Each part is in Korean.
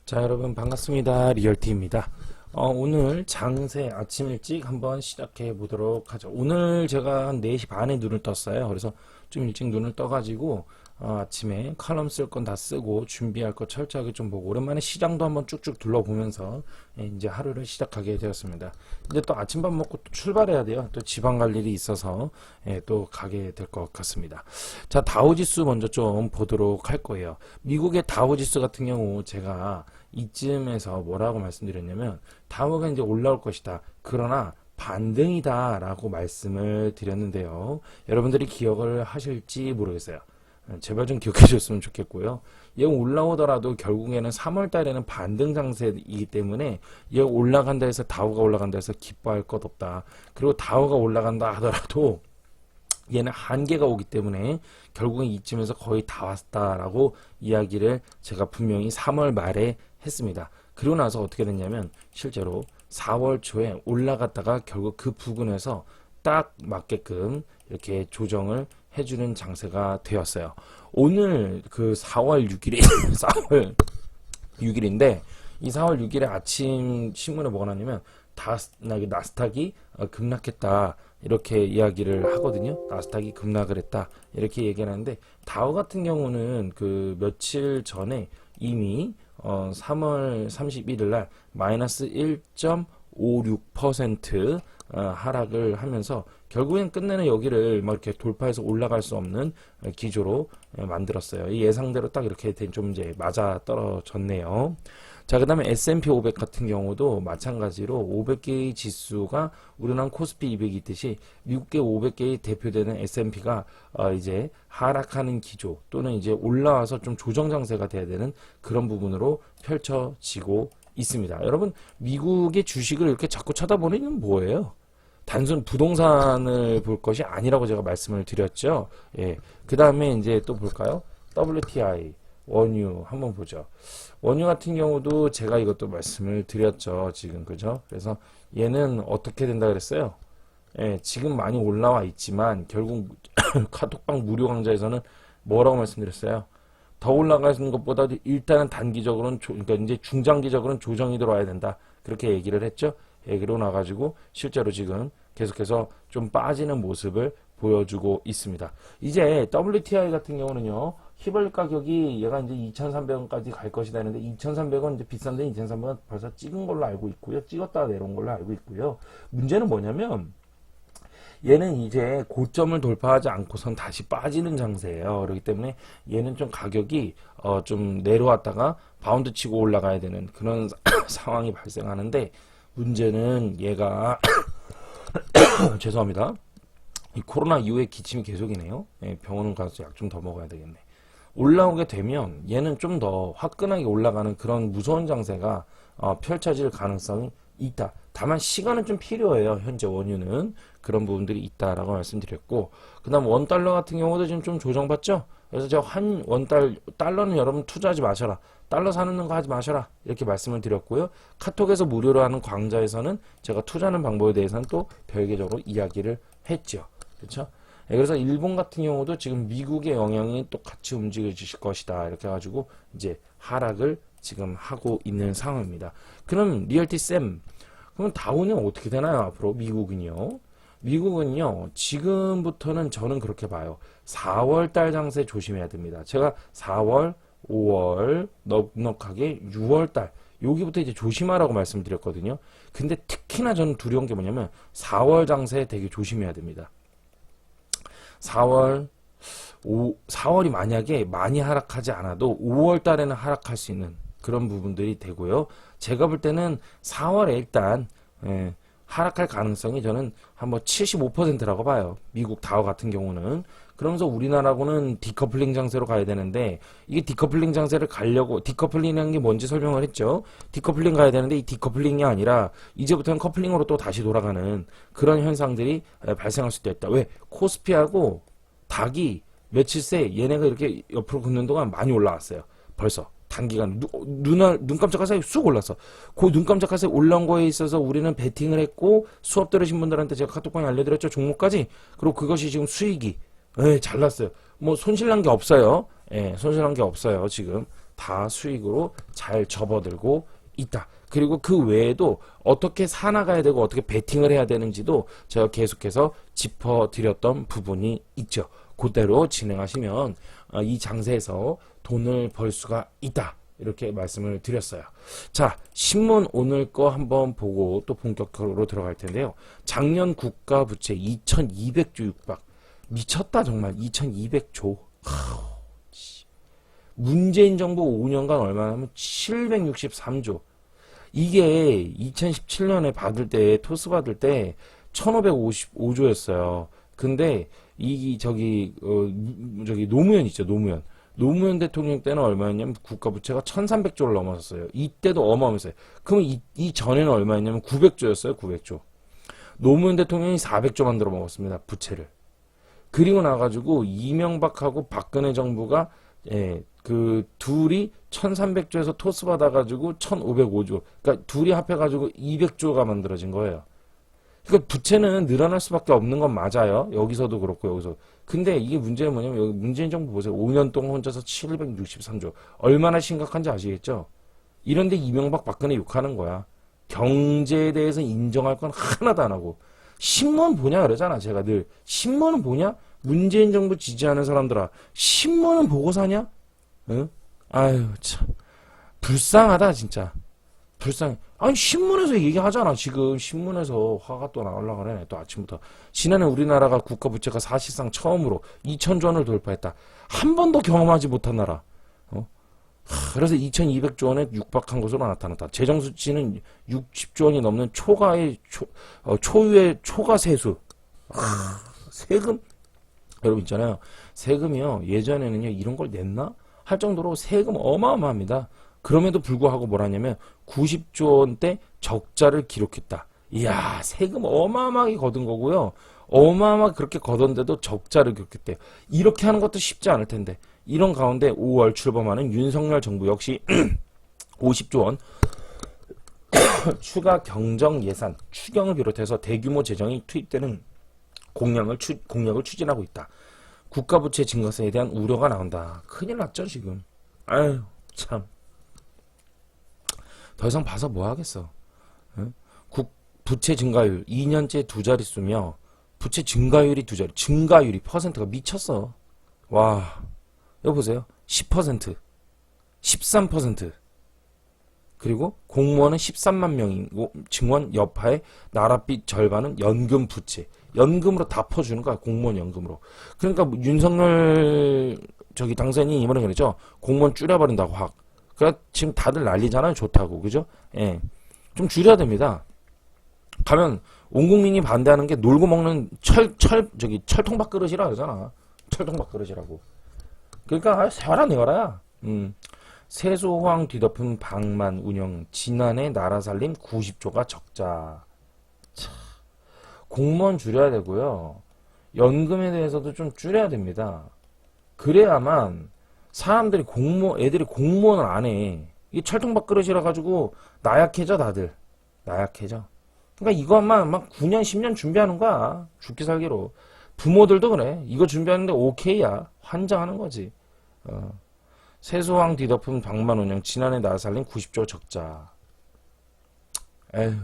자, 여러분 반갑습니다. 리얼티입니다. 오늘 장세 아침 일찍 한번 시작해 보도록 하죠. 오늘 제가 한 4시 반에 눈을 떴어요. 그래서 좀 일찍 눈을 떠가지고 아침에 칼럼 쓸 건 다 쓰고 준비할 거 철저하게 좀 보고 오랜만에 시장도 한번 쭉쭉 둘러보면서 이제 하루를 시작하게 되었습니다. 이제 또 아침밥 먹고 또 출발해야 돼요. 또 지방 갈 일이 있어서 또 가게 될 것 같습니다. 자, 다우지수 먼저 좀 보도록 할 거예요. 미국의 다우지수 같은 경우 제가 이쯤에서 뭐라고 말씀드렸냐면 다우가 이제 올라올 것이다. 그러나 반등이다 라고 말씀을 드렸는데요. 여러분들이 기억을 하실지 모르겠어요. 제발 좀 기억해 줬으면 좋겠고요. 얘 올라오더라도 결국에는 3월 달에는 반등 장세이기 때문에 얘 올라간다 해서 다우가 올라간다 해서 기뻐할 것 없다. 그리고 다우가 올라간다 하더라도 얘는 한계가 오기 때문에 결국은 이쯤에서 거의 다 왔다라고 이야기를 제가 분명히 3월 말에 했습니다. 그리고 나서 어떻게 됐냐면 실제로 4월 초에 올라갔다가 결국 그 부근에서 딱 맞게끔 이렇게 조정을 해주는 장세가 되었어요. 오늘 그 4월 6일이 4월 6일인데 이 4월 6일에 아침 신문에 뭐가 나냐면 나스닥이 급락했다 이렇게 이야기를 하거든요. 나스닥이 급락을 했다 이렇게 얘기를 하는데 다우 같은 경우는 그 며칠 전에 이미 3월 31일 날 마이너스 1.56% 하락을 하면서 결국엔 끝내는 여기를 막 이렇게 돌파해서 올라갈 수 없는 기조로 만들었어요. 이 예상대로 딱 이렇게 좀 이제 맞아 떨어졌네요. 자, 그 다음에 S&P 500 같은 경우도 마찬가지로 500개의 지수가 우리나라 코스피 200이 있듯이 미국계 500개의 대표되는 S&P가 이제 하락하는 기조 또는 이제 올라와서 좀 조정 장세가 돼야 되는 그런 부분으로 펼쳐지고 있습니다. 여러분, 미국의 주식을 이렇게 자꾸 쳐다보는 뭐예요? 단순 부동산을 볼 것이 아니라고 제가 말씀을 드렸죠. 예. 그 다음에 이제 또 볼까요? WTI, 원유 한번 보죠. 원유 같은 경우도 제가 이것도 말씀을 드렸죠. 지금 그죠? 그래서 얘는 어떻게 된다 그랬어요? 예, 지금 많이 올라와 있지만 결국 카톡방 무료 강좌에서는 뭐라고 말씀드렸어요? 더 올라가는 것보다 일단은 단기적으로는 그러니까 이제 중장기적으로는 조정이 들어와야 된다. 그렇게 얘기를 했죠. 얘기로 나가지고 실제로 지금 계속해서 좀 빠지는 모습을 보여주고 있습니다. 이제 WTI 같은 경우는요. 휘발유 가격이 얘가 이제 2,300원까지 갈 것이다 했는데 2,300원 이제 비싼데 2,300원 벌써 찍은 걸로 알고 있고요. 찍었다가 내려온 걸로 알고 있고요. 문제는 뭐냐면 얘는 이제 고점을 돌파하지 않고선 다시 빠지는 장세예요. 그렇기 때문에 얘는 좀 가격이 좀 내려왔다가 바운드 치고 올라가야 되는 그런 상황이 발생하는데 문제는 얘가 죄송합니다. 이 코로나 이후에 기침이 계속이네요. 예, 병원은 가서 약 좀 더 먹어야 되겠네. 올라오게 되면 얘는 좀 더 화끈하게 올라가는 그런 무서운 장세가 펼쳐질 가능성이 있다. 다만 시간은 좀 필요해요. 현재 원유는 그런 부분들이 있다라고 말씀드렸고, 그다음 원달러 같은 경우도 지금 좀 조정받죠. 그래서 제가 달러는 여러분 투자하지 마셔라. 달러 사는 거 하지 마셔라. 이렇게 말씀을 드렸고요. 카톡에서 무료로 하는 강좌에서는 제가 투자하는 방법에 대해서는 또 별개적으로 이야기를 했죠. 그렇죠? 그래서 일본 같은 경우도 지금 미국의 영향이 또 같이 움직여질 것이다. 이렇게 해가지고 이제 하락을 지금 하고 있는 상황입니다. 그럼 리얼티 쌤, 그럼 다우는 어떻게 되나요? 앞으로 미국은요? 미국은요, 지금부터는 저는 그렇게 봐요. 4월 달 장세 조심해야 됩니다. 제가 4월, 5월, 넉넉하게 6월 달, 여기부터 이제 조심하라고 말씀드렸거든요. 근데 특히나 저는 두려운 게 뭐냐면 4월 장세 되게 조심해야 됩니다. 4월이 만약에 많이 하락하지 않아도 5월 달에는 하락할 수 있는 그런 부분들이 되고요. 제가 볼 때는 4월에 일단 하락할 가능성이 저는 한번 75%라고 봐요. 미국 다우 같은 경우는. 그러면서 우리나라하고는 디커플링 장세로 가야 되는데 이게 디커플링 장세를 가려고 디커플링이라는 게 뭔지 설명을 했죠. 디커플링 가야 되는데 이 디커플링이 아니라 이제부터는 커플링으로 또 다시 돌아가는 그런 현상들이 발생할 수도 있다. 왜? 코스피하고 닭이 며칠 새 얘네가 이렇게 옆으로 긋는 동안 많이 올라왔어요. 벌써. 단기간 눈 깜짝할 사이에 쑥 올랐어. 그 눈 깜짝할 사이에 올라온 거에 있어서 우리는 베팅을 했고 수업 들으신 분들한테 제가 카톡방에 알려드렸죠. 종목까지. 그리고 그것이 지금 수익이 잘 났어요. 뭐 손실난 게 없어요. 손실난 게 없어요. 지금 다 수익으로 잘 접어들고 있다. 그리고 그 외에도 어떻게 사나가야 되고 어떻게 베팅을 해야 되는지도 제가 계속해서 짚어드렸던 부분이 있죠. 그대로 진행하시면 이 장세에서 돈을 벌 수가 있다. 이렇게 말씀을 드렸어요. 자, 신문 오늘 거 한번 보고 또 본격적으로 들어갈 텐데요. 작년 국가 부채 2200조 육박. 미쳤다 정말. 2200조. 문재인 정부 5년간 얼마냐면 763조. 이게 2017년에 받을 때 토스 받을 때 1555조였어요. 근데 저기 노무현 있죠, 노무현. 노무현 대통령 때는 얼마였냐면 국가 부채가 1300조를 넘었어요. 이때도 어마어마했어요. 그러면 이 전에는 얼마였냐면 900조였어요, 900조. 노무현 대통령이 400조 만들어 먹었습니다, 부채를. 그리고 나가지고 이명박하고 박근혜 정부가 그 둘이 1300조에서 토스 받아가지고 1505조. 그러니까 둘이 합해가지고 200조가 만들어진 거예요. 그러니까 부채는 늘어날 수밖에 없는 건 맞아요. 여기서도 그렇고 여기서. 근데 이게 문제는 뭐냐면 여기 문재인 정부 보세요. 5년 동안 혼자서 763조. 얼마나 심각한지 아시겠죠? 이런데 이명박 박근혜 욕하는 거야. 경제에 대해서 인정할 건 하나도 안 하고. 신문 보냐 그러잖아. 제가 늘. 신문은 보냐? 문재인 정부 지지하는 사람들아. 신문은 보고 사냐? 응? 아유 참. 불쌍하다 진짜. 불쌍해. 아니 신문에서 얘기하잖아. 지금 신문에서 화가 또 나오려고 그러네. 또 아침부터. 지난해 우리나라가 국가 부채가 사실상 처음으로 2000조 원을 돌파했다. 한 번도 경험하지 못한 나라. 그래서 2200조 원에 육박한 것으로 나타났다. 재정 수치는 60조 원이 넘는 초유의 초과 세수. 세금 여러분 있잖아요. 세금이요. 예전에는요 이런 걸 냈나 할 정도로 세금 어마어마합니다. 그럼에도 불구하고 뭐라냐면 90조 원대 적자를 기록했다. 이야, 세금 어마어마하게 거둔 거고요. 어마어마하게 그렇게 거뒀는데도 적자를 기록했대요. 이렇게 하는 것도 쉽지 않을 텐데. 이런 가운데 5월 출범하는 윤석열 정부 역시 50조 원 추가 경정 예산 추경을 비롯해서 대규모 재정이 투입되는 공약을 추진하고 있다. 국가부채 증가세에 대한 우려가 나온다. 큰일 났죠 지금. 아유 참. 더 이상 봐서 뭐 하겠어. 응? 부채 증가율 2년째 두 자릿수며 부채 증가율이 두 자리. 증가율이 퍼센트가 미쳤어. 와. 여기 보세요. 10%, 13%. 그리고 공무원은 13만 명이고 증원 여파에 나랏빚 절반은 연금 부채. 연금으로 다 퍼주는 거야. 공무원 연금으로. 그러니까 윤석열 당선인이 이 말은 그랬죠. 공무원 줄여버린다고 확. 그러니까 지금 다들 난리잖아요. 좋다고. 그죠? 예. 좀 줄여야 됩니다. 가면 온 국민이 반대하는 게 놀고 먹는 철통밥 그릇이라 그러잖아. 철통밥 그릇이라고. 그러니까 세워라 내워라야. 세소호황 뒤덮은 방만 운영. 지난해 나라 살림 90조가 적자. 차. 공무원 줄여야 되고요. 연금에 대해서도 좀 줄여야 됩니다. 그래야만 사람들이 애들이 공무원을 안 해. 이 철통밥 그릇이라 가지고 나약해져 다들. 나약해져. 그러니까 이것만 막 9년 10년 준비하는 거야. 죽기 살기로. 부모들도 그래. 이거 준비하는데 오케이야. 환장하는 거지. 세소황 뒤덮은 방만 운영. 지난해 나라 살림 90조 적자. 에휴.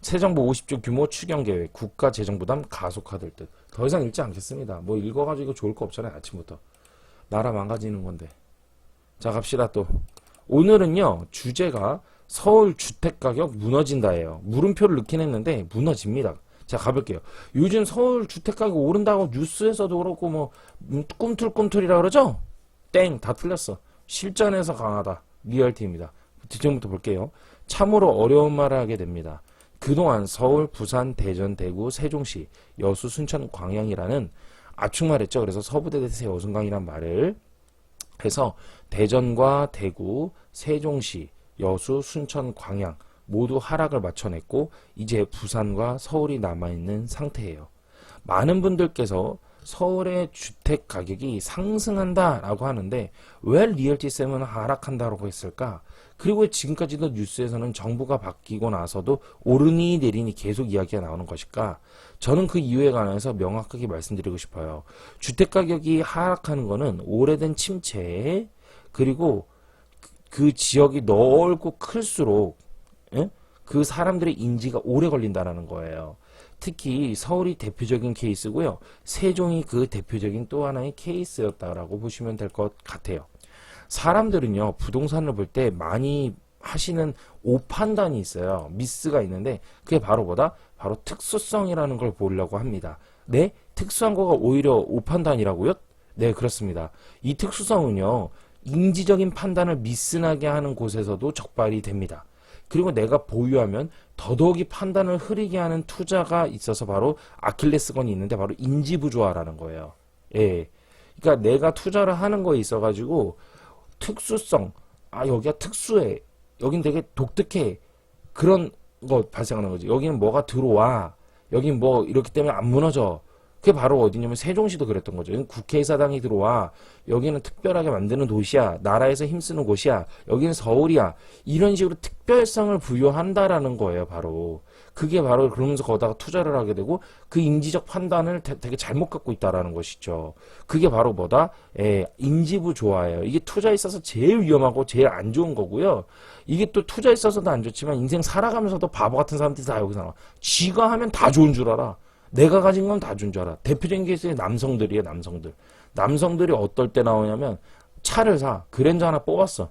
새 정부 50조 규모 추경 계획. 국가 재정 부담 가속화될 듯. 더 이상 읽지 않겠습니다. 뭐 읽어가지고 이거 좋을 거 없잖아요. 아침부터. 나라 망가지는 건데. 자 갑시다 또. 오늘은요 주제가 서울 주택가격 무너진다예요. 물음표를 넣긴 했는데 무너집니다. 자 가볼게요. 요즘 서울 주택가격 오른다고 뉴스에서도 그렇고 뭐 꿈틀꿈틀이라 그러죠? 땡 다 틀렸어. 실전에서 강하다. 리얼티입니다. 뒷전부터 볼게요. 참으로 어려운 말을 하게 됩니다. 그동안 서울, 부산, 대전, 대구, 세종시, 여수, 순천, 광양이라는 압축말했죠. 그래서 서부대 대세 여순강이란 말을 해서 대전과 대구, 세종시, 여수, 순천, 광양 모두 하락을 맞춰냈고 이제 부산과 서울이 남아있는 상태예요. 많은 분들께서 서울의 주택 가격이 상승한다라고 하는데 왜 리얼티쌤은 하락한다고 했을까? 그리고 지금까지도 뉴스에서는 정부가 바뀌고 나서도 오르니 내리니 계속 이야기가 나오는 것일까? 저는 그 이유에 관해서 명확하게 말씀드리고 싶어요. 주택 가격이 하락하는 거는 오래된 침체 그리고 그 지역이 넓고 클수록 예? 그 사람들의 인지가 오래 걸린다라는 거예요. 특히 서울이 대표적인 케이스고요. 세종이 그 대표적인 또 하나의 케이스였다라고 보시면 될 것 같아요. 사람들은요, 부동산을 볼 때 많이 하시는 오판단이 있어요. 미스가 있는데 그게 바로 뭐다? 바로 특수성이라는 걸 보려고 합니다. 네? 특수한 거가 오히려 오판단이라고요? 네, 그렇습니다. 이 특수성은요, 인지적인 판단을 미스나게 하는 곳에서도 적발이 됩니다. 그리고 내가 보유하면 더더욱이 판단을 흐리게 하는 투자가 있어서 바로 아킬레스건이 있는데 바로 인지부조화라는 거예요. 예. 그러니까 내가 투자를 하는 거에 있어가지고 특수성, 아, 여기가 특수해. 여긴 되게 독특해. 그런 거 발생하는 거지. 여기는 뭐가 들어와. 여긴 뭐 이렇기 때문에 안 무너져. 그게 바로 어디냐면 세종시도 그랬던 거죠. 여기는 국회의사당이 들어와. 여기는 특별하게 만드는 도시야. 나라에서 힘쓰는 곳이야. 여기는 서울이야. 이런 식으로 특별성을 부여한다라는 거예요, 바로. 그게 바로 그러면서 거기다가 투자를 하게 되고 그 인지적 판단을 되게 잘못 갖고 있다라는 것이죠. 그게 바로 뭐다? 인지부조화예요. 이게 투자에 있어서 제일 위험하고 제일 안 좋은 거고요. 이게 또 투자에 있어서도 안 좋지만 인생 살아가면서도 바보 같은 사람들이 다 여기서 나와. 쥐가 하면 다 좋은 줄 알아. 내가 가진 건 다 준 줄 알아. 대표적인 케이스의 남성들이에요, 남성들. 남성들이 어떨 때 나오냐면 차를 사. 그랜저 하나 뽑았어.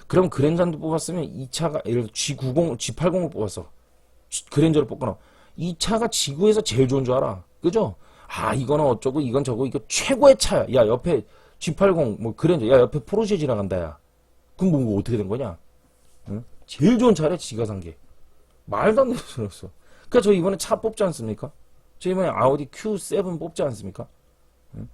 그럼 그랜저도 뽑았으면 이 차가 예를 들어 G90, G80을 뽑았어. 그랜저를 뽑거나 이 차가 지구에서 제일 좋은 줄 알아. 그죠? 아, 이거는 어쩌고 이건 저거 이거 최고의 차야. 야, 옆에 G80 뭐 그랜저, 야, 옆에 포르쉐 지나간다. 야. 그럼 뭐 어떻게 된 거냐? 응? 제일 좋은 차래 지가 산 게. 말도 안 되는 소리였어. 그러니까 저 이번에 차 뽑지 않습니까? 저 이번에 아우디 Q7 뽑지 않습니까? 응?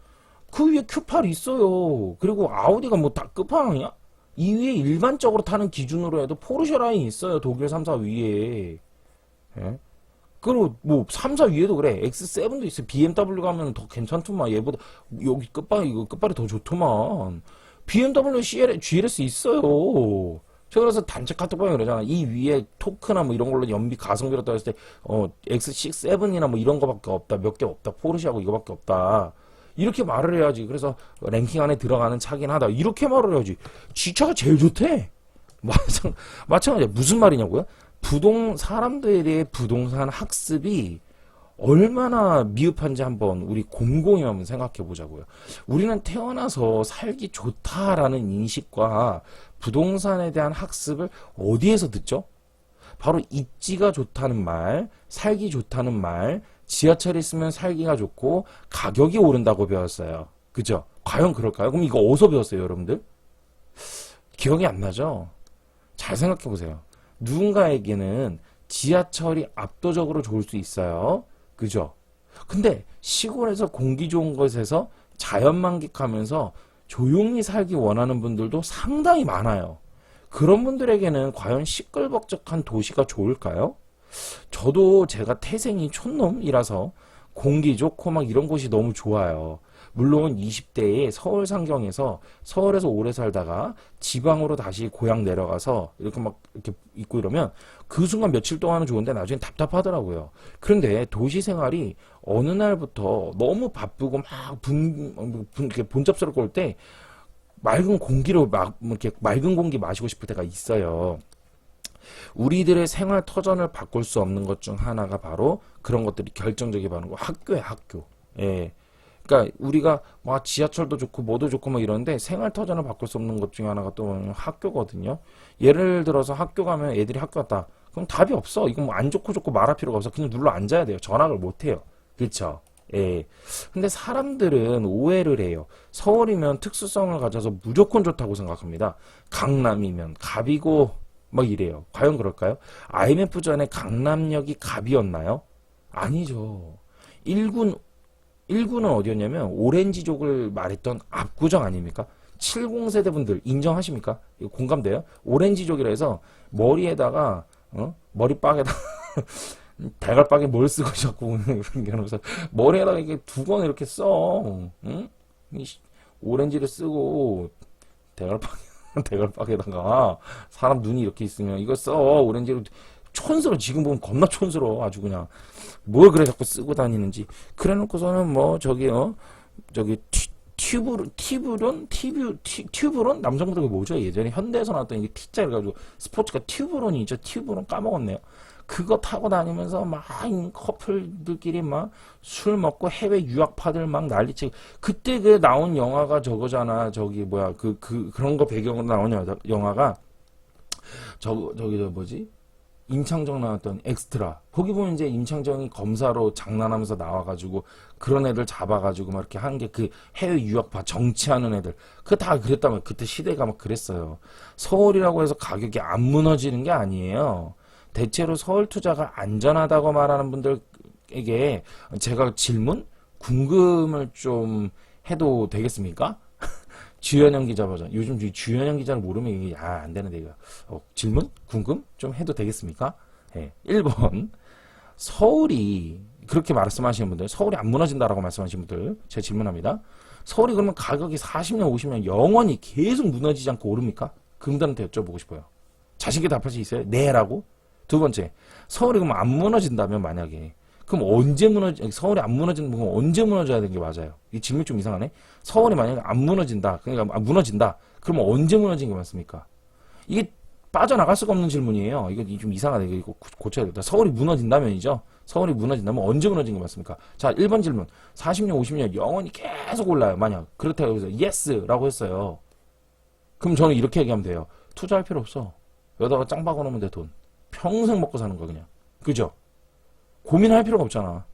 그 위에 Q8 있어요. 그리고 아우디가 뭐 다 끝판왕이야? 이 위에 일반적으로 타는 기준으로 해도 포르쉐 라인이 있어요. 독일 3사 위에. 예? 그리고 뭐 3사 위에도 그래. X7도 있어. BMW 가면 더 괜찮더만. 얘보다 여기 끝발이 이거 끝발이 더 좋더만. BMW GLS 있어요. 제가 그래서 단체 카톡방에 그러잖아. 이 위에 토크나 뭐 이런 걸로 연비 가성비로 따졌을 때 X6, 7이나 뭐 이런 거밖에 없다. 몇 개 없다. 포르쉐하고 이거밖에 없다. 이렇게 말을 해야지. 그래서 랭킹 안에 들어가는 차긴 하다. 이렇게 말을 해야지. G차가 제일 좋대. 마찬가지야. 무슨 말이냐고요? 사람들의 부동산 학습이 얼마나 미흡한지 한번 우리 곰곰이 한번 생각해 보자고요. 우리는 태어나서 살기 좋다라는 인식과 부동산에 대한 학습을 어디에서 듣죠? 바로 입지가 좋다는 말, 살기 좋다는 말, 지하철에 있으면 살기가 좋고 가격이 오른다고 배웠어요. 그죠? 과연 그럴까요? 그럼 이거 어디서 배웠어요, 여러분들? 기억이 안 나죠? 잘 생각해 보세요. 누군가에게는 지하철이 압도적으로 좋을 수 있어요. 그죠? 근데 시골에서 공기 좋은 곳에서 자연 만끽하면서 조용히 살기 원하는 분들도 상당히 많아요. 그런 분들에게는 과연 시끌벅적한 도시가 좋을까요? 저도 제가 태생이 촌놈이라서 공기 좋고 막 이런 곳이 너무 좋아요. 물론 20대에 서울 상경에서 서울에서 오래 살다가 지방으로 다시 고향 내려가서 이렇게 막 이렇게 있고 이러면 그 순간 며칠 동안은 좋은데 나중엔 답답하더라고요. 그런데 도시 생활이 어느 날부터 너무 바쁘고 막 이렇게 본잡스럽고 올 때 맑은 공기를 이렇게 맑은 공기 마시고 싶을 때가 있어요. 우리들의 생활 터전을 바꿀 수 없는 것 중 하나가 바로 그런 것들이 결정적이 바는 거 학교야, 학교. 예. 그러니까 우리가 막 지하철도 좋고 뭐도 좋고 뭐 이런데 생활 터전을 바꿀 수 없는 것 중에 하나가 또 학교거든요. 예를 들어서 학교 가면 애들이 학교 갔다. 그럼 답이 없어. 이건 뭐 안 좋고 말할 필요가 없어. 그냥 눌러 앉아야 돼요. 전학을 못 해요. 그렇죠? 예. 근데 사람들은 오해를 해요. 서울이면 특수성을 가져서 무조건 좋다고 생각합니다. 강남이면 갑이고 막 이래요. 과연 그럴까요? IMF 전에 강남역이 갑이었나요? 아니죠. 1구는 어디였냐면 오렌지족을 말했던 압구정 아닙니까? 70세대 분들 인정하십니까? 이거 공감돼요? 오렌지족이라 해서 머리에다가 머리빡에다가 대갈빡에 뭘 쓰고 자꾸 그러면서 머리에다가 이게 두건 이렇게 써. 응? 오렌지를 쓰고 대갈빡에다가 사람 눈이 이렇게 있으면 이거 써. 오렌지를 촌스러워. 지금 보면 겁나 촌스러워. 아주 그냥 뭘 그래 자꾸 쓰고 다니는지. 그래 놓고서는 뭐 저기 튜브론? 남성분들 뭐죠? 예전에 현대에서 나왔던 이게 T자 해가지고 스포츠카 튜브론이죠. 튜브론 까먹었네요. 그거 타고 다니면서 막 커플들끼리 막 술 먹고 해외 유학파들 막 난리치고 그때 그 나온 영화가 저거잖아. 저기 뭐야 그런 거 배경으로 나온 영화가 저기 뭐지? 임창정 나왔던 엑스트라. 거기 보면 이제 임창정이 검사로 장난하면서 나와가지고 그런 애들 잡아가지고 막 이렇게 한 게 그 해외 유학파 정치하는 애들. 그거 다 그랬다면 그때 시대가 막 그랬어요. 서울이라고 해서 가격이 안 무너지는 게 아니에요. 대체로 서울 투자가 안전하다고 말하는 분들에게 제가 궁금을 좀 해도 되겠습니까? 주현영 기자 버전. 요즘 주현영 기자를 모르면 이게 안 되는데 이거. 질문? 궁금? 좀 해도 되겠습니까? 네. 1번. 서울이 그렇게 말씀하시는 분들, 서울이 안 무너진다라고 말씀하시는 분들, 제가 질문합니다. 서울이 그러면 가격이 40년, 50년 영원히 계속 무너지지 않고 오릅니까? 그분들한테 여쭤보고 싶어요. 자신있게 답할 수 있어요? 네라고? 두 번째, 서울이 그럼 안 무너진다면 만약에 그럼 서울이 안 무너진다면 그럼 언제 무너져야 되는 게 맞아요? 이 질문이 좀 이상하네. 서울이 만약에 안 무너진다, 그러니까 무너진다. 그러면 언제 무너지는 게 맞습니까? 이게 빠져나갈 수가 없는 질문이에요. 이거 좀 이상하다. 이거 고쳐야 된다. 서울이 무너진다면이죠. 서울이 무너진다면 언제 무너지는 게 맞습니까? 자, 1번 질문. 40년, 50년 영원히 계속 올라요. 만약 그렇다고 해서 예스라고 했어요. 그럼 저는 이렇게 얘기하면 돼요. 투자할 필요 없어. 여기다가 짱 박아놓으면 돼, 돈. 평생 먹고 사는 거야, 그냥. 그죠? 고민할 필요가 없잖아.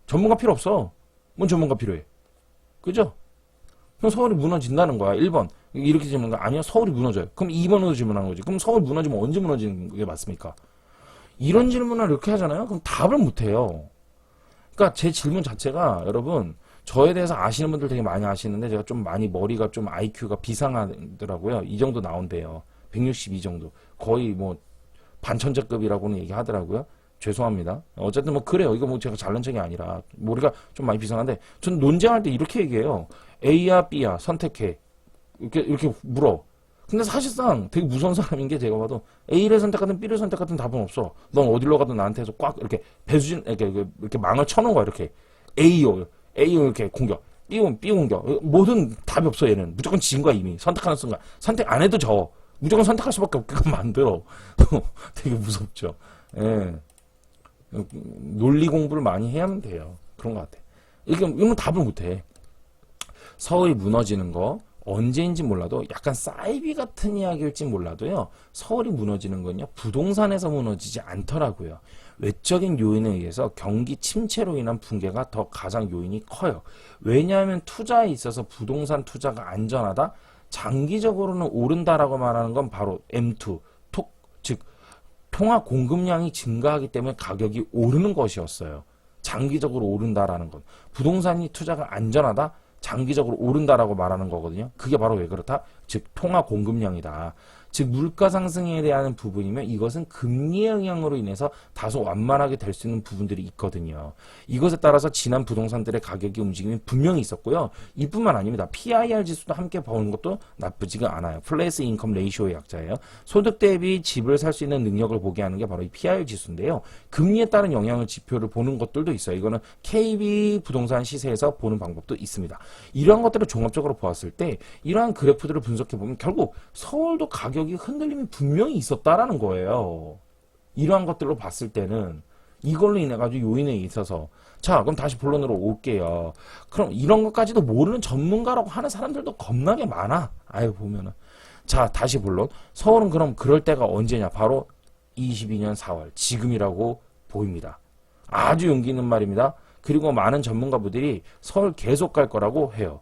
전문가 필요 없어. 뭔 전문가 필요해? 그죠? 그럼 서울이 무너진다는 거야. 1번. 이렇게 질문한 거 아니야? 서울이 무너져요. 그럼 2번으로 질문하는 거지. 그럼 서울 무너지면 언제 무너지는 게 맞습니까? 이런 질문을 이렇게 하잖아요? 그럼 답을 못 해요. 그러니까 제 질문 자체가 여러분, 저에 대해서 아시는 분들 되게 많이 아시는데 제가 좀 많이 머리가 좀 IQ가 비상하더라고요. 이 정도 나온대요. 162 정도. 거의 뭐 반천재급이라고는 얘기하더라고요. 죄송합니다. 어쨌든 뭐 그래요. 이거 뭐 제가 잘난 척이 아니라 머리가 좀 많이 비상한데 전 논쟁할 때 이렇게 얘기해요. A야 B야 선택해. 이렇게 물어. 근데 사실상 되게 무서운 사람인 게 제가 봐도 A를 선택하든 B를 선택하든 답은 없어. 넌 어디로 가든 나한테서 꽉 이렇게 배수진 이렇게 망을 쳐놓은 거야. 이렇게 A요 이렇게 공격. B 공격. 모든 답이 없어. 얘는 무조건 진 거야 이미. 선택하는 순간 선택 안 해도 져. 무조건 선택할 수밖에 없게끔 만들어. 되게 무섭죠. 예. 논리 공부를 많이 해야 하면 돼요. 그런 것 같아. 이건 답을 못해. 서울이 무너지는 거 언제인지 몰라도 약간 사이비 같은 이야기일지 몰라도요. 서울이 무너지는 건요. 부동산에서 무너지지 않더라고요. 외적인 요인에 의해서 경기 침체로 인한 붕괴가 더 가장 요인이 커요. 왜냐하면 투자에 있어서 부동산 투자가 안전하다? 장기적으로는 오른다라고 말하는 건 바로 M2, 즉 통화 공급량이 증가하기 때문에 가격이 오르는 것이었어요. 장기적으로 오른다라는 건. 부동산이 투자가 안전하다? 장기적으로 오른다라고 말하는 거거든요. 그게 바로 왜 그렇다? 즉 통화 공급량이다. 즉 물가 상승에 대한 부분이면 이것은 금리의 영향으로 인해서 다소 완만하게 될 수 있는 부분들이 있거든요. 이것에 따라서 지난 부동산들의 가격이 움직임이 분명히 있었고요. 이뿐만 아닙니다. PIR 지수도 함께 보는 것도 나쁘지가 않아요. 플레이스 인컴 레이쇼의 약자예요. 소득 대비 집을 살 수 있는 능력을 보게 하는 게 바로 이 PIR 지수인데요. 금리에 따른 영향을 지표를 보는 것들도 있어요. 이거는 KB 부동산 시세에서 보는 방법도 있습니다. 이러한 것들을 종합적으로 보았을 때 이러한 그래프들을 분석해 보면 결국 서울도 가격이 흔들림이 분명히 있었다라는 거예요. 이러한 것들로 봤을 때는 이걸로 인해 가지고 요인에 있어서 자 그럼 다시 본론으로 올게요. 그럼 이런 것까지도 모르는 전문가라고 하는 사람들도 겁나게 많아. 아유 보면은 자 다시 본론. 서울은 그럼 그럴 때가 언제냐? 바로 22년 4월 지금이라고 보입니다. 아주 용기 있는 말입니다. 그리고 많은 전문가분들이 서울 계속 갈 거라고 해요.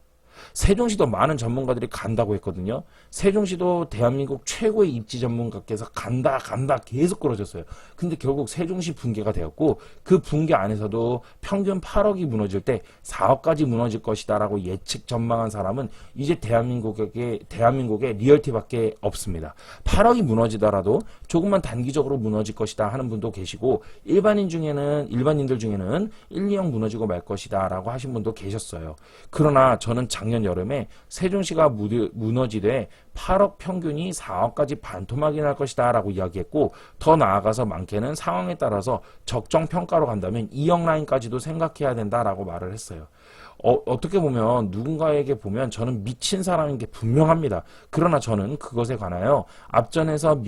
세종시도 많은 전문가들이 간다고 했거든요. 세종시도 대한민국 최고의 입지 전문가께서 간다 계속 끌어줬어요. 근데 결국 세종시 붕괴가 되었고 그 붕괴 안에서도 평균 8억이 무너질 때 4억까지 무너질 것이다 라고 예측 전망한 사람은 이제 대한민국의 리얼티밖에 없습니다. 8억이 무너지더라도 조금만 단기적으로 무너질 것이다 하는 분도 계시고 일반인들 중에는 1, 2억 무너지고 말 것이다 라고 하신 분도 계셨어요. 그러나 저는 작년 여름에 세종시가 무너지되 8억 평균이 4억까지 반토막이 날 것이다 라고 이야기했고, 더 나아가서 많게는 상황에 따라서 적정평가로 간다면 2억 라인까지도 생각해야 된다라고 말을 했어요. 어떻게 보면 누군가에게 보면 저는 미친 사람인 게 분명합니다. 그러나 저는 그것에 관하여 앞전에서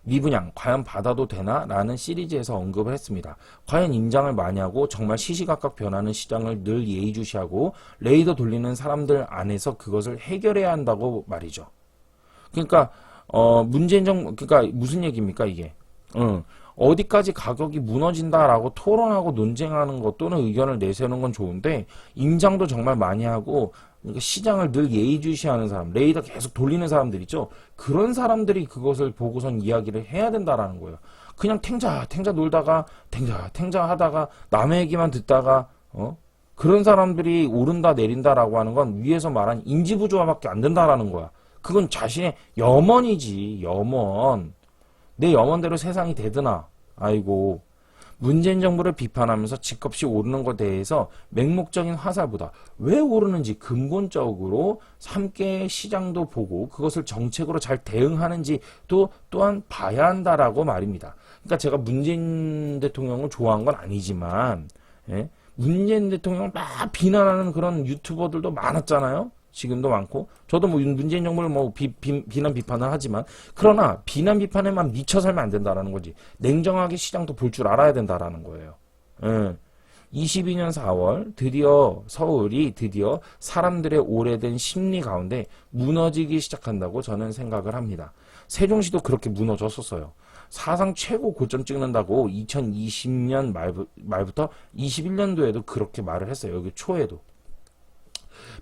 미분양 과연 받아도 되나? 라는 시리즈에서 언급을 했습니다. 과연 임장을 많이 하고 정말 시시각각 변하는 시장을 늘 예의주시하고 레이더 돌리는 사람들 안에서 그것을 해결해야 한다고 말이죠. 그러니까 그러니까 무슨 얘기입니까 이게? 어디까지 가격이 무너진다라고 토론하고 논쟁하는 것 또는 의견을 내세우는 건 좋은데, 임장도 정말 많이 하고 그러니까 시장을 늘 예의주시하는 사람, 레이더 계속 돌리는 사람들 있죠. 그런 사람들이 그것을 보고선 이야기를 해야 된다라는 거예요. 그냥 탱자 놀다가 탱자 하다가 남의 얘기만 듣다가 그런 사람들이 오른다 내린다라고 하는 건 위에서 말한 인지부조화밖에 안 된다라는 거야. 그건 자신의 염원이지, 염원. 내 염원대로 세상이 되드나. 아이고. 문재인 정부를 비판하면서 집값이 오르는 것에 대해서 맹목적인 화살보다 왜 오르는지 근본적으로 함께 시장도 보고 그것을 정책으로 잘 대응하는지 또한 봐야 한다라고 말입니다. 그러니까 제가 문재인 대통령을 좋아한 건 아니지만, 예? 문재인 대통령을 막 비난하는 그런 유튜버들도 많았잖아요. 지금도 많고, 저도 뭐 문재인 정부를 뭐 비난 비판을 하지만, 그러나 비난 비판에만 미쳐 살면 안 된다라는 거지. 냉정하게 시장도 볼 줄 알아야 된다라는 거예요. 22년 4월 서울이 드디어 사람들의 오래된 심리 가운데 무너지기 시작한다고 저는 생각을 합니다. 세종시도 그렇게 무너졌었어요. 사상 최고 고점 찍는다고 2020년 말부터 21년도에도 그렇게 말을 했어요. 여기 초에도.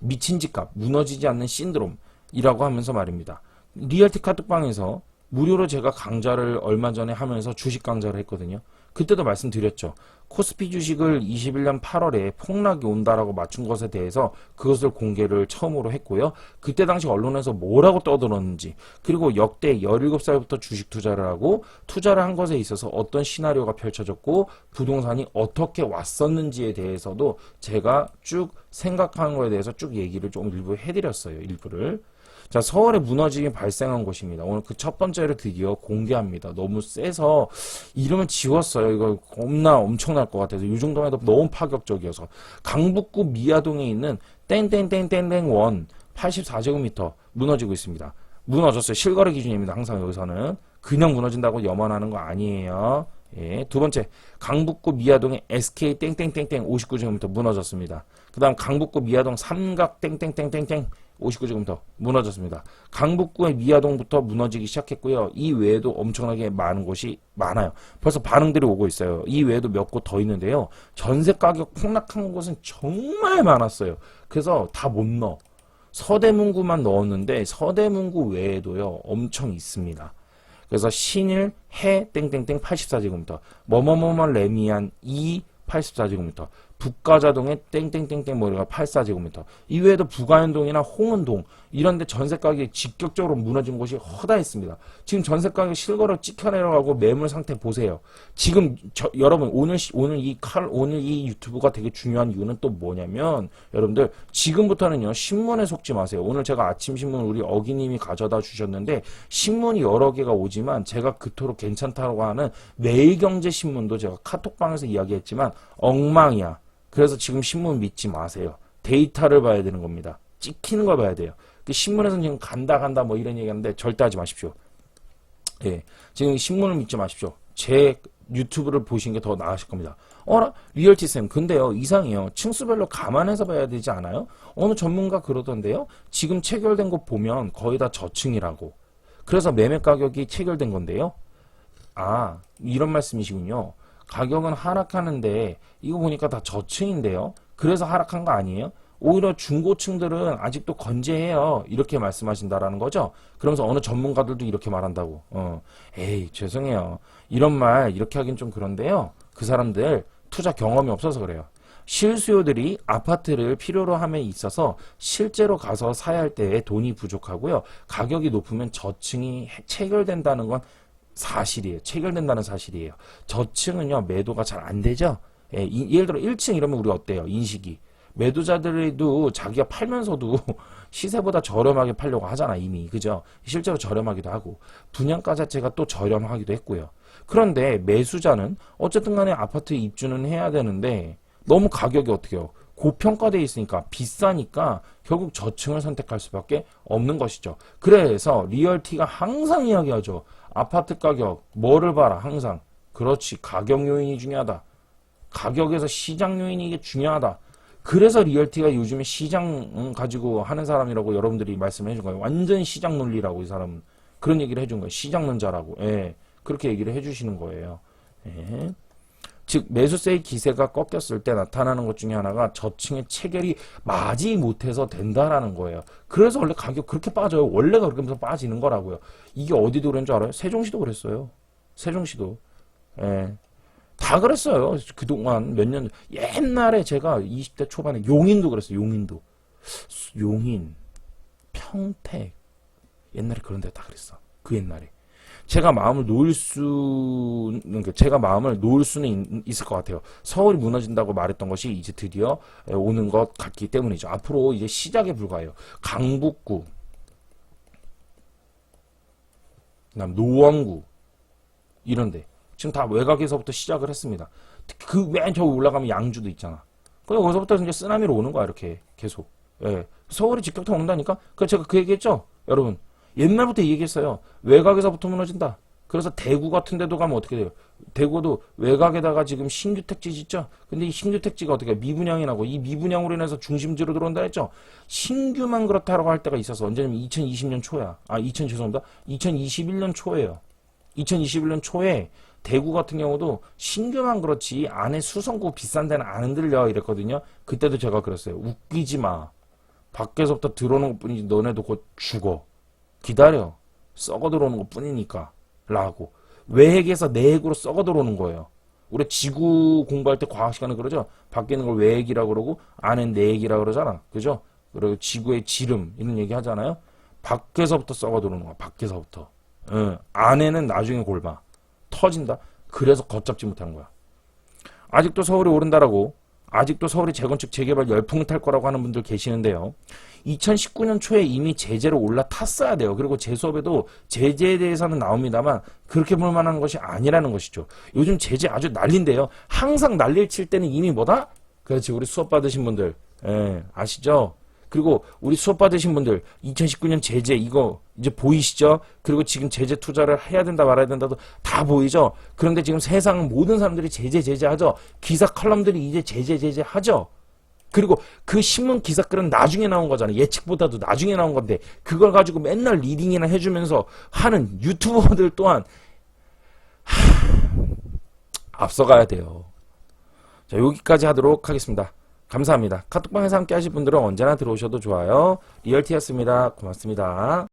미친 집값, 무너지지 않는 신드롬이라고 하면서 말입니다. 리얼티 카톡방에서 무료로 제가 강좌를 얼마 전에 하면서 주식 강좌를 했거든요. 그때도 말씀드렸죠. 코스피 주식을 21년 8월에 폭락이 온다라고 맞춘 것에 대해서 그것을 공개를 처음으로 했고요. 그때 당시 언론에서 뭐라고 떠들었는지, 그리고 역대 17살부터 주식 투자를 하고 투자를 한 것에 있어서 어떤 시나리오가 펼쳐졌고 부동산이 어떻게 왔었는지에 대해서도 제가 쭉 생각하는 거에 대해서 쭉 얘기를 좀 일부 해드렸어요. 일부를. 자, 서울에 무너짐이 발생한 곳입니다. 오늘 그 첫 번째를 드디어 공개합니다. 너무 세서 이름을 지웠어요. 이거 엄청날 것 같아서. 이 정도면 해도 너무 파격적이어서. 강북구 미아동에 있는 땡땡땡땡땡1 84제곱미터 무너지고 있습니다. 무너졌어요. 실거래 기준입니다. 항상 여기서는. 그냥 무너진다고 염원하는 거 아니에요. 예. 두 번째, 강북구 미아동의 SK 땡땡땡땡 59제곱미터 무너졌습니다. 그 다음 강북구 미아동 삼각 땡땡땡땡땡 59제곱미터 무너졌습니다. 강북구의 미아동부터 무너지기 시작했고요. 이 외에도 엄청나게 많은 곳이 많아요. 벌써 반응들이 오고 있어요. 이 외에도 몇 곳 더 있는데요. 전세 가격 폭락한 곳은 정말 많았어요. 그래서 다 못 넣어. 서대문구만 넣었는데 서대문구 외에도요. 엄청 있습니다. 그래서 신일 해 땡땡땡 84제곱미터, 뭐뭐뭐뭐 레미안 2 84제곱미터, 북가자동의 땡땡땡땡 뭐가 84제곱미터. 이외에도 부가현동이나 홍은동 이런 데 전세 가격이 직격적으로 무너진 곳이 허다했습니다. 지금 전세 가격 실거래 찍혀 내려가고 매물 상태 보세요. 지금 여러분 오늘 이 유튜브가 되게 중요한 이유는 또 뭐냐면, 여러분들 지금부터는요 신문에 속지 마세요. 오늘 제가 아침 신문 우리 어기님이 가져다 주셨는데 신문이 여러 개가 오지만 제가 그토록 괜찮다고 하는 매일경제신문도 제가 카톡방에서 이야기했지만 엉망이야. 그래서 지금 신문 믿지 마세요. 데이터를 봐야 되는 겁니다. 찍히는 걸 봐야 돼요. 신문에서는 지금 간다 뭐 이런 얘기하는데 절대 하지 마십시오. 예, 지금 신문을 믿지 마십시오. 제 유튜브를 보시는 게 더 나으실 겁니다. 리얼티쌤 근데요 이상해요. 층수별로 감안해서 봐야 되지 않아요? 어느 전문가 그러던데요. 지금 체결된 거 보면 거의 다 저층이라고. 그래서 매매 가격이 체결된 건데요. 아, 이런 말씀이시군요. 가격은 하락하는데 이거 보니까 다 저층인데요. 그래서 하락한 거 아니에요? 오히려 중고층들은 아직도 건재해요. 이렇게 말씀하신다라는 거죠. 그러면서 어느 전문가들도 이렇게 말한다고. 에이, 죄송해요. 이런 말 이렇게 하긴 좀 그런데요. 그 사람들 투자 경험이 없어서 그래요. 실수요들이 아파트를 필요로 함에 있어서 실제로 가서 사야 할 때에 돈이 부족하고요. 가격이 높으면 저층이 체결된다는 건 사실이에요. 체결된다는 사실이에요. 저층은요 매도가 잘 안 되죠. 예, 예를 들어 1층 이러면 우리 어때요? 인식이 매도자들도 자기가 팔면서도 시세보다 저렴하게 팔려고 하잖아, 이미. 그죠? 실제로 저렴하기도 하고, 분양가 자체가 또 저렴하기도 했고요. 그런데 매수자는 어쨌든 간에 아파트 입주는 해야 되는데, 너무 가격이 어떻게 해요? 고평가되어 있으니까, 비싸니까, 결국 저층을 선택할 수밖에 없는 것이죠. 그래서, 리얼티가 항상 이야기하죠. 아파트 가격, 뭐를 봐라, 항상. 그렇지, 가격 요인이 중요하다. 가격에서 시장 요인이 이게 중요하다. 그래서 리얼티가 요즘에 시장 가지고 하는 사람이라고 여러분들이 말씀해 준 거예요. 완전 시장 논리라고 이 사람은. 그런 얘기를 해준 거예요. 시장론자라고. 예. 그렇게 얘기를 해주시는 거예요. 예. 즉 매수세의 기세가 꺾였을 때 나타나는 것 중에 하나가 저층의 체결이 마지 못해서 된다라는 거예요. 그래서 원래 가격 그렇게 빠져요. 원래가 그렇게 하면서 빠지는 거라고요. 이게 어디도 그런 줄 알아요? 세종시도 그랬어요. 세종시도. 예. 다 그랬어요. 그동안 몇 년, 옛날에 제가 20대 초반에 용인도 그랬어요. 용인도. 용인, 평택. 옛날에 그런 데 다 그랬어. 그 옛날에. 제가 마음을 놓을 수는 있을 것 같아요. 서울이 무너진다고 말했던 것이 이제 드디어 오는 것 같기 때문이죠. 앞으로 이제 시작에 불과해요. 강북구, 그다음 노원구, 이런데. 지금 다 외곽에서부터 시작을 했습니다. 그 맨 저 올라가면 양주도 있잖아. 그래서 거기서부터 이제 쓰나미로 오는 거야, 이렇게 계속. 예. 서울이 직격탄 온다니까? 그 제가 그 얘기했죠, 여러분. 옛날부터 이 얘기했어요. 외곽에서부터 무너진다. 그래서 대구 같은 데도 가면 어떻게 돼요? 대구도 외곽에다가 지금 신규 택지 짓죠? 근데 이 신규 택지가 어떻게 미분양이 나고 이 미분양으로 인해서 중심지로 들어온다 했죠? 신규만 그렇다라고 할 때가 있어서 언제냐면 2020년 초야. 죄송합니다. 2021년 초예요. 2021년 초에 대구 같은 경우도 신규만 그렇지 안에 수성구 비싼 데는 안 흔들려 이랬거든요. 그때도 제가 그랬어요. 웃기지 마. 밖에서부터 들어오는 것뿐이지 너네도 곧 죽어. 기다려. 썩어 들어오는 것뿐이니까. 라고. 외핵에서 내핵으로 썩어 들어오는 거예요. 우리 지구 공부할 때 과학 시간에 그러죠. 밖에 있는 걸 외핵이라고 그러고 안엔 내핵이라고 그러잖아. 그죠? 그리고 지구의 지름 이런 얘기 하잖아요. 밖에서부터 썩어 들어오는 거야. 밖에서부터. 안에는 나중에 골마. 터진다. 그래서 걷잡지 못하는 거야. 아직도 서울이 오른다라고, 아직도 서울이 재건축 재개발 열풍을 탈 거라고 하는 분들 계시는데요. 2019년 초에 이미 제재로 올라탔어야 돼요. 그리고 제 수업에도 제재에 대해서는 나옵니다만 그렇게 볼 만한 것이 아니라는 것이죠. 요즘 제재 아주 난리인데요. 항상 난리를 칠 때는 이미 뭐다? 그렇지, 우리 수업 받으신 분들, 아시죠? 그리고 우리 수업 받으신 분들 2019년 제재 이거 이제 보이시죠? 그리고 지금 제재 투자를 해야 된다 말아야 된다도 다 보이죠? 그런데 지금 세상 모든 사람들이 제재 하죠? 기사 칼럼들이 이제 제재 하죠? 그리고 그 신문 기사글은 나중에 나온 거잖아요. 예측보다도 나중에 나온 건데 그걸 가지고 맨날 리딩이나 해주면서 하는 유튜버들 또한 앞서가야 돼요. 자, 여기까지 하도록 하겠습니다. 감사합니다. 카톡방에서 함께 하실 분들은 언제나 들어오셔도 좋아요. 리얼티였습니다. 고맙습니다.